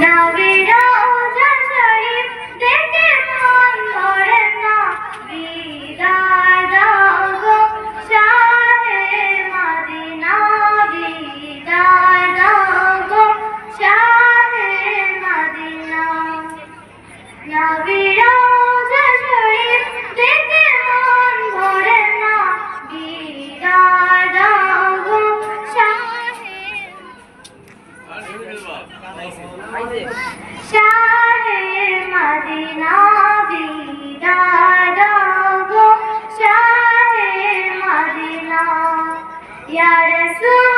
রওজা শরীফ দেখে মন ভরে না, দিদার দাও গো শাহে মদিনা, দিদার দাও গো শাহে মদিনা। রওজা শরীফ দেখে মন ভরে না, দিদার দাও গো শাহে মদিনা, দিদার দাও গো শাহে মদিনা। ইয়া রাসূল